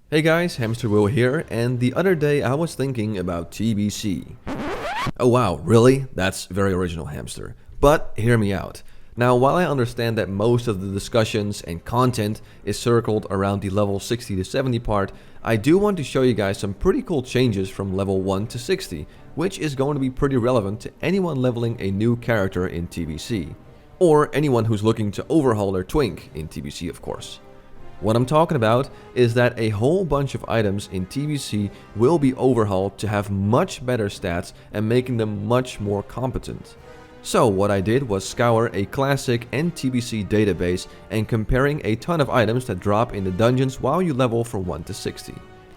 Hey guys, Hamsterwheel here, and the other day I was thinking about TBC. Oh wow, really? That's very original, Hamster. But hear me out. Now, while I understand that most of the discussions and content is circled around the level 60 to 70 part, I do want to show you guys some pretty cool changes from level 1 to 60, which is going to be pretty relevant to anyone leveling a new character in TBC. Or anyone who's looking to overhaul their twink in TBC, of course. What I'm talking about is that a whole bunch of items in TBC will be overhauled to have much better stats and making them much more competent. So what I did was scour a classic and TBC database and comparing a ton of items that drop in the dungeons while you level from 1 to 60.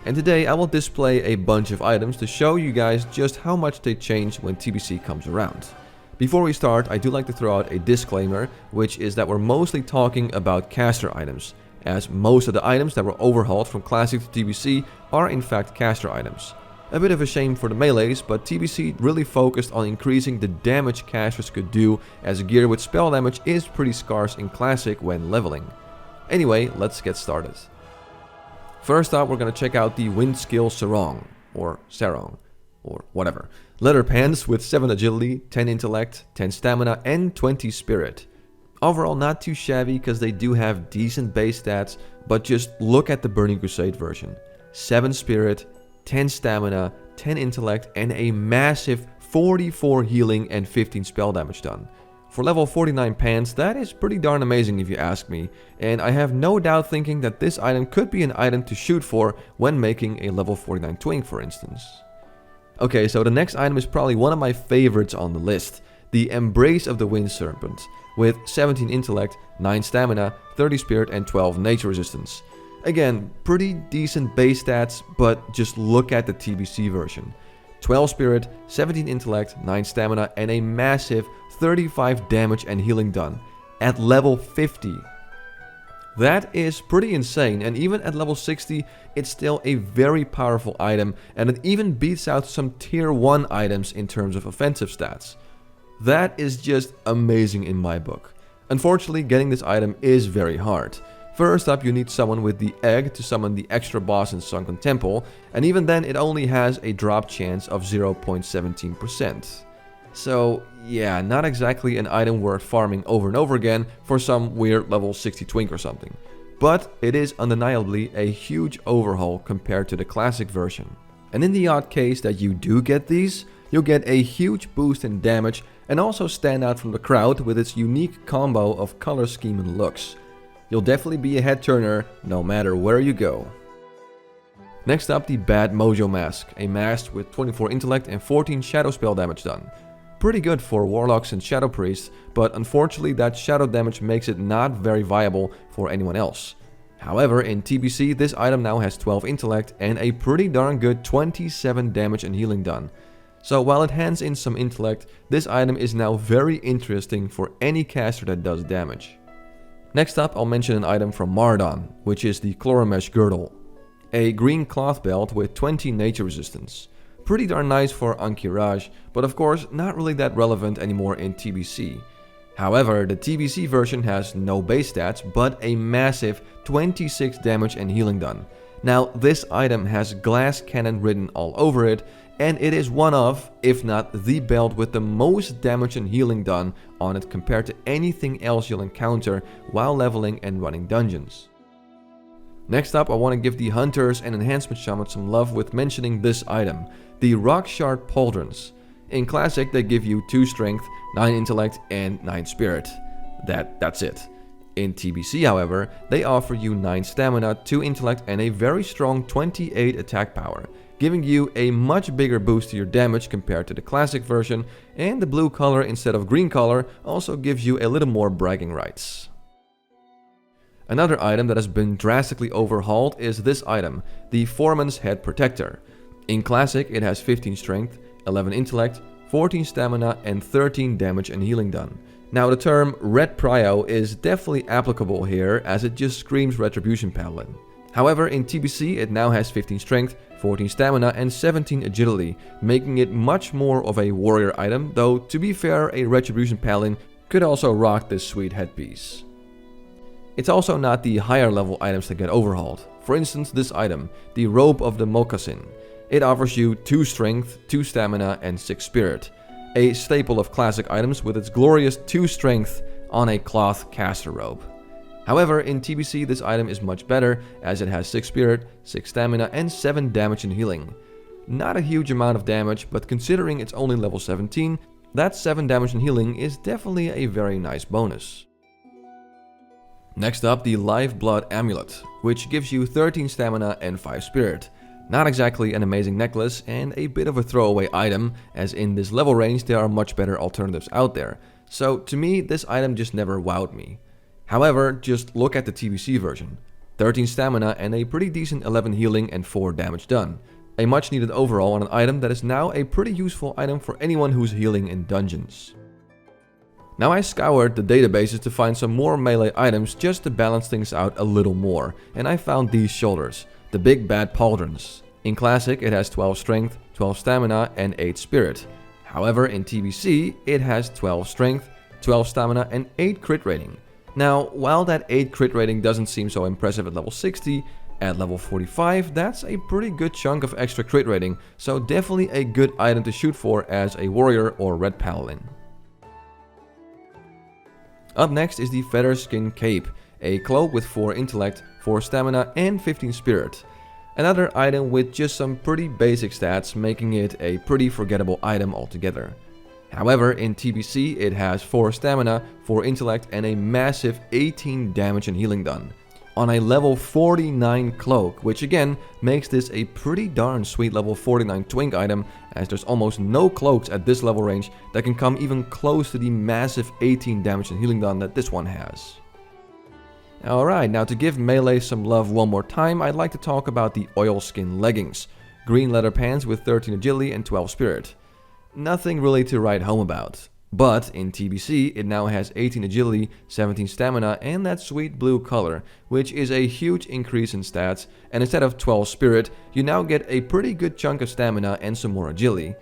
And today I will display a bunch of items to show you guys just how much they change when TBC comes around. Before we start, I do like to throw out a disclaimer, which is that we're mostly talking about caster items, as most of the items that were overhauled from Classic to TBC are in fact caster items. A bit of a shame for the melees, but TBC really focused on increasing the damage casters could do, as gear with spell damage is pretty scarce in Classic when leveling. Anyway, let's get started. First up, we're gonna check out the wind skill sarong, or whatever. Leather pants with 7 agility, 10 intellect, 10 stamina and 20 spirit. Overall not too shabby because they do have decent base stats, but just look at the Burning Crusade version. 7 spirit, 10 stamina, 10 intellect and a massive 44 healing and 15 spell damage done. For level 49 pants, that is pretty darn amazing if you ask me, and I have no doubt thinking that this item could be an item to shoot for when making a level 49 twink, for instance. Okay, so the next item is probably one of my favorites on the list. The Embrace of the Wind Serpent, with 17 intellect, 9 stamina, 30 spirit and 12 nature resistance. Again, pretty decent base stats, but just look at the TBC version. 12 spirit, 17 intellect, 9 stamina and a massive 35 damage and healing done at level 50. That is pretty insane, and even at level 60 it's still a very powerful item, and it even beats out some tier 1 items in terms of offensive stats. That is just amazing in my book. Unfortunately, getting this item is very hard. First up, you need someone with the egg to summon the extra boss in Sunken Temple, and even then it only has a drop chance of 0.17%. So yeah, not exactly an item worth farming over and over again for some weird level 60 twink or something. But it is undeniably a huge overhaul compared to the classic version. And in the odd case that you do get these, you'll get a huge boost in damage and also stand out from the crowd with its unique combo of color scheme and looks. You'll definitely be a head turner no matter where you go. Next up, the Bad Mojo Mask, a mask with 24 intellect and 14 shadow spell damage done. Pretty good for warlocks and shadow priests, but unfortunately that shadow damage makes it not very viable for anyone else. However, in TBC this item now has 12 intellect and a pretty darn good 27 damage and healing done. So while it hands in some intellect, this item is now very interesting for any caster that does damage. Next up, I'll mention an item from Mardon, which is the chloromesh girdle. A green cloth belt with 20 nature resistance. Pretty darn nice for Ankiraj, but of course not really that relevant anymore in TBC. However, the TBC version has no base stats, but a massive 26 damage and healing done. Now, this item has glass cannon written all over it, and it is one of, if not the belt with the most damage and healing done on it compared to anything else you'll encounter while leveling and running dungeons. Next up, I want to give the hunters and enhancement shamans some love with mentioning this item, the rock shard pauldrons. In Classic they give you 2 strength, 9 intellect and 9 spirit. That's it. In TBC, however, they offer you 9 stamina, 2 intellect and a very strong 28 attack power, giving you a much bigger boost to your damage compared to the classic version, and the blue color instead of green color also gives you a little more bragging rights. Another item that has been drastically overhauled is this item, the Foreman's Head Protector. In Classic it has 15 strength, 11 intellect, 14 stamina and 13 damage and healing done. Now the term Red Prio is definitely applicable here, as it just screams Retribution Paladin. However, in TBC it now has 15 strength, 14 stamina and 17 agility, making it much more of a warrior item, though to be fair, a Retribution Paladin could also rock this sweet headpiece. It's also not the higher level items that get overhauled. For instance, this item, the robe of the moccasin. It offers you 2 strength, 2 stamina, and 6 spirit. A staple of classic items with its glorious 2 strength on a cloth caster robe. However, in TBC this item is much better as it has 6 spirit, 6 stamina, and 7 damage and healing. Not a huge amount of damage, but considering it's only level 17, that 7 damage and healing is definitely a very nice bonus. Next up, the lifeblood amulet, which gives you 13 stamina and 5 spirit. Not exactly an amazing necklace and a bit of a throwaway item, as in this level range there are much better alternatives out there. So to me, this item just never wowed me. However, just look at the TBC version. 13 stamina and a pretty decent 11 healing and 4 damage done. A much needed overhaul on an item that is now a pretty useful item for anyone who's healing in dungeons. Now I scoured the databases to find some more melee items just to balance things out a little more, and I found these shoulders, the big bad pauldrons. In Classic it has 12 strength, 12 stamina and 8 spirit. However, in TBC it has 12 strength, 12 stamina and 8 crit rating. Now, while that 8 crit rating doesn't seem so impressive at level 60, at level 45 that's a pretty good chunk of extra crit rating, so definitely a good item to shoot for as a warrior or red paladin. Up next is the feather skin cape, a cloak with 4 intellect, 4 stamina and 15 spirit. Another item with just some pretty basic stats, making it a pretty forgettable item altogether. However, in TBC it has 4 stamina, 4 intellect and a massive 18 damage and healing done. On a level 49 cloak, which again makes this a pretty darn sweet level 49 twink item, as there's almost no cloaks at this level range that can come even close to the massive 18 damage and healing done that this one has. Alright, now to give melee some love one more time, I'd like to talk about the oilskin leggings. Green leather pants with 13 agility and 12 spirit. Nothing really to write home about. But in TBC it now has 18 agility, 17 stamina and that sweet blue color, which is a huge increase in stats, and instead of 12 spirit you now get a pretty good chunk of stamina and some more agility.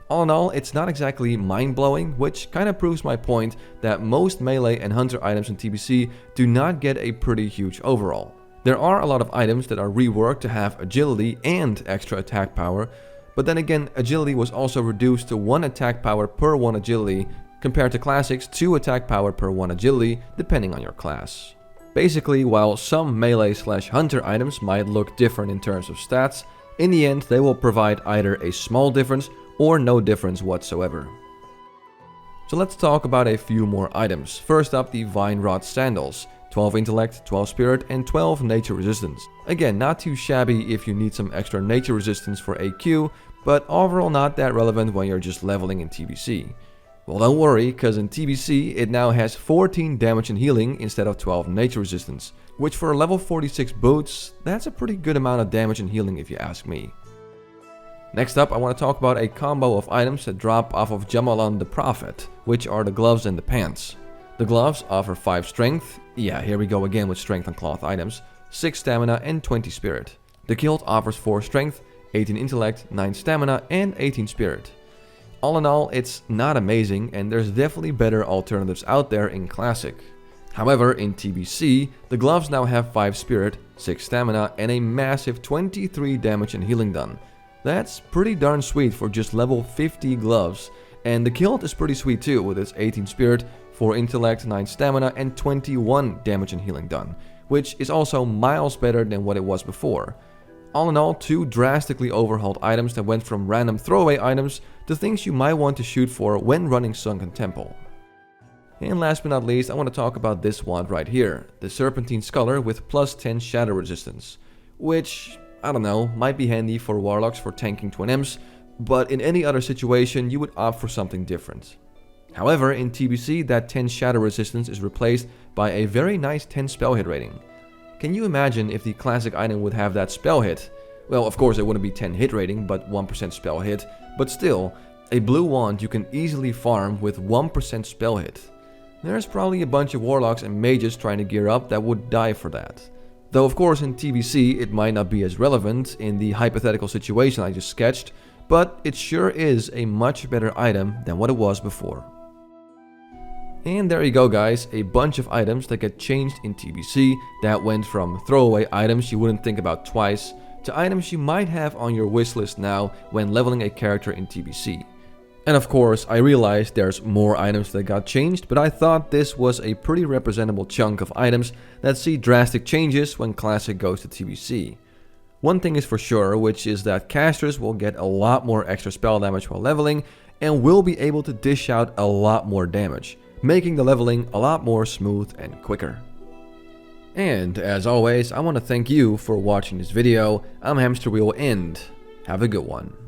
All in all, it's not exactly mind-blowing, which kinda proves my point that most melee and hunter items in TBC do not get a pretty huge overall. There are a lot of items that are reworked to have agility and extra attack power, but then again, agility was also reduced to 1 attack power per 1 agility, compared to Classic's 2 attack power per 1 agility, depending on your class. Basically, while some melee/hunter items might look different in terms of stats, in the end they will provide either a small difference or no difference whatsoever. So let's talk about a few more items. First up, the vine rod sandals. 12 intellect, 12 spirit and 12 nature resistance. Again, not too shabby if you need some extra nature resistance for AQ, but overall not that relevant when you're just leveling in TBC. Well, don't worry, cause in TBC it now has 14 damage and healing instead of 12 nature resistance, which for level 46 boots, that's a pretty good amount of damage and healing if you ask me. Next up, I want to talk about a combo of items that drop off of Jamalan the Prophet, which are the gloves and the pants. The gloves offer 5 strength, yeah, here we go again with strength on cloth items, 6 stamina and 20 spirit. The kilt offers 4 strength, 18 intellect, 9 stamina and 18 spirit. All in all, it's not amazing and there's definitely better alternatives out there in Classic. However, in TBC, the gloves now have 5 spirit, 6 stamina and a massive 23 damage and healing done. That's pretty darn sweet for just level 50 gloves, and the kilt is pretty sweet too with its 18 spirit, 4 intellect, 9 stamina and 21 damage and healing done, which is also miles better than what it was before. All in all, 2 drastically overhauled items that went from random throwaway items to things you might want to shoot for when running Sunken Temple. And last but not least, I want to talk about this wand right here, the Serpentine Scholar with plus 10 shadow resistance, which, I don't know, might be handy for warlocks for tanking twin M's, but in any other situation you would opt for something different. However, in TBC that 10 shadow resistance is replaced by a very nice 10 spell hit rating. Can you imagine if the classic item would have that spell hit? Well, of course it wouldn't be 10 hit rating, but 1% spell hit, but still, a blue wand you can easily farm with 1% spell hit. There's probably a bunch of warlocks and mages trying to gear up that would die for that. Though of course in TBC it might not be as relevant in the hypothetical situation I just sketched, but it sure is a much better item than what it was before. And there you go guys, a bunch of items that get changed in TBC that went from throwaway items you wouldn't think about twice to items you might have on your wishlist now when leveling a character in TBC. And of course, I realized there's more items that got changed, but I thought this was a pretty representable chunk of items that see drastic changes when Classic goes to TBC. One thing is for sure, which is that casters will get a lot more extra spell damage while leveling and will be able to dish out a lot more damage, making the leveling a lot more smooth and quicker. And as always, I want to thank you for watching this video. I'm Hamsterwheel and have a good one.